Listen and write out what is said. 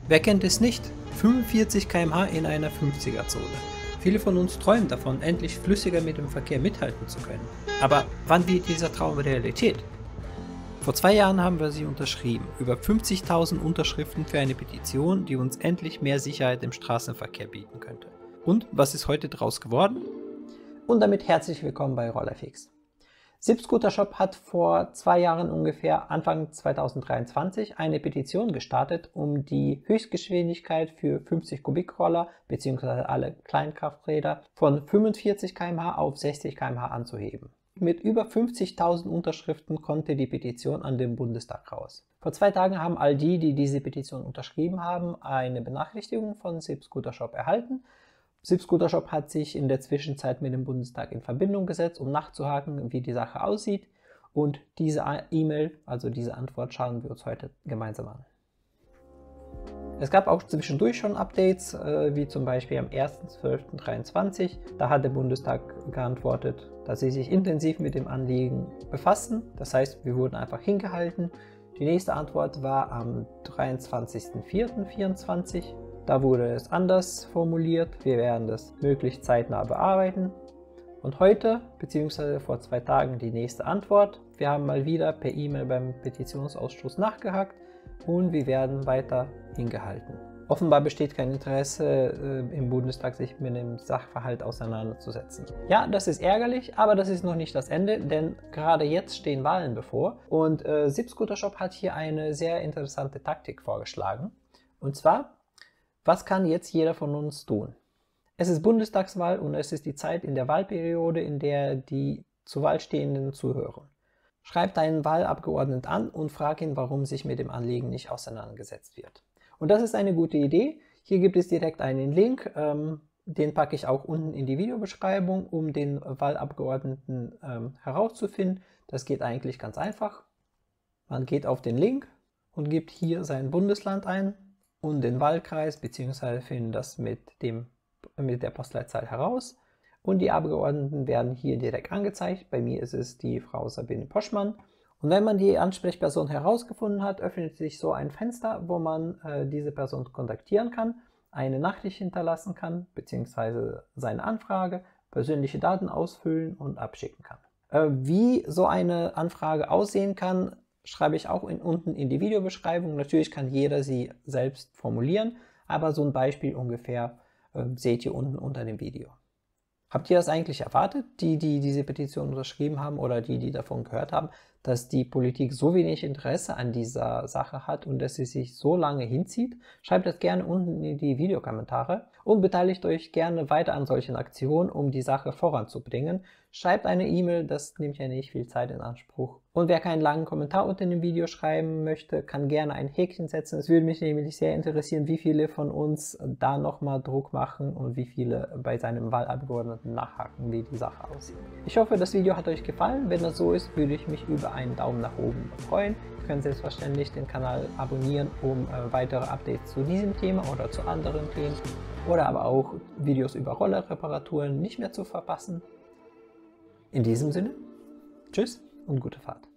Wer kennt es nicht? 45 km/h in einer 50er-Zone. Viele von uns träumen davon, endlich flüssiger mit dem Verkehr mithalten zu können. Aber wann wird dieser Traum Realität? Vor 2 Jahren haben wir sie unterschrieben, über 50.000 Unterschriften für eine Petition, die uns endlich mehr Sicherheit im Straßenverkehr bieten könnte. Und was ist heute daraus geworden? Und damit herzlich willkommen bei Rollerfix. SIP Scooter Shop hat vor 2 Jahren ungefähr, Anfang 2023, eine Petition gestartet, um die Höchstgeschwindigkeit für 50 Kubikroller bzw. alle Kleinkrafträder von 45 km/h auf 60 km/h anzuheben. Mit über 50.000 Unterschriften konnte die Petition an den Bundestag raus. Vor 2 Tagen haben all die, die diese Petition unterschrieben haben, eine Benachrichtigung von SIP Scooter Shop erhalten. SIP Scooter Shop hat sich in der Zwischenzeit mit dem Bundestag in Verbindung gesetzt, um nachzuhaken, wie die Sache aussieht. Und diese E-Mail, also diese Antwort, schauen wir uns heute gemeinsam an. Es gab auch zwischendurch schon Updates, wie zum Beispiel am 1.12.2023. Da hat der Bundestag geantwortet, dass sie sich intensiv mit dem Anliegen befassen. Das heißt, wir wurden einfach hingehalten. Die nächste Antwort war am 23.04.2024. Da wurde es anders formuliert. Wir werden das möglichst zeitnah bearbeiten. Und heute, beziehungsweise vor 2 Tagen, die nächste Antwort. Wir haben mal wieder per E-Mail beim Petitionsausschuss nachgehakt und wir werden weiter hingehalten. Offenbar besteht kein Interesse im Bundestag, sich mit dem Sachverhalt auseinanderzusetzen. Ja, das ist ärgerlich, aber das ist noch nicht das Ende, denn gerade jetzt stehen Wahlen bevor. Und SIP Scooter Shop hat hier eine sehr interessante Taktik vorgeschlagen. Und zwar: Was kann jetzt jeder von uns tun? Es ist Bundestagswahl und es ist die Zeit in der Wahlperiode, in der die zur Wahl Stehenden zuhören. Schreib deinen Wahlabgeordneten an und frag ihn, warum sich mit dem Anliegen nicht auseinandergesetzt wird. Und das ist eine gute Idee. Hier gibt es direkt einen Link, den packe ich auch unten in die Videobeschreibung, um den Wahlabgeordneten herauszufinden. Das geht eigentlich ganz einfach. Man geht auf den Link und gibt hier sein Bundesland ein und den Wahlkreis, bzw. finden das mit der Postleitzahl heraus. Und die Abgeordneten werden hier direkt angezeigt. Bei mir ist es die Frau Sabine Poschmann. Und wenn man die Ansprechperson herausgefunden hat, öffnet sich so ein Fenster, wo man diese Person kontaktieren kann, eine Nachricht hinterlassen kann, bzw. seine Anfrage, persönliche Daten ausfüllen und abschicken kann. Wie so eine Anfrage aussehen kann, schreibe ich auch unten in die Videobeschreibung. Natürlich kann jeder sie selbst formulieren, aber so ein Beispiel ungefähr seht ihr unten unter dem Video. Habt ihr das eigentlich erwartet, die diese Petition unterschrieben haben oder die davon gehört haben, dass die Politik so wenig Interesse an dieser Sache hat und dass sie sich so lange hinzieht? Schreibt das gerne unten in die Videokommentare und beteiligt euch gerne weiter an solchen Aktionen, um die Sache voranzubringen. Schreibt eine E-Mail, das nimmt ja nicht viel Zeit in Anspruch. Und wer keinen langen Kommentar unter dem Video schreiben möchte, kann gerne ein Häkchen setzen. Es würde mich nämlich sehr interessieren, wie viele von uns da nochmal Druck machen und wie viele bei seinem Wahlabgeordneten nachhaken, wie die Sache aussieht. Ich hoffe, das Video hat euch gefallen. Wenn das so ist, würde ich mich über einen Daumen nach oben freuen. Ihr könnt selbstverständlich den Kanal abonnieren, um weitere Updates zu diesem Thema oder zu anderen Themen oder aber auch Videos über Rollerreparaturen nicht mehr zu verpassen. In diesem Sinne, tschüss und gute Fahrt.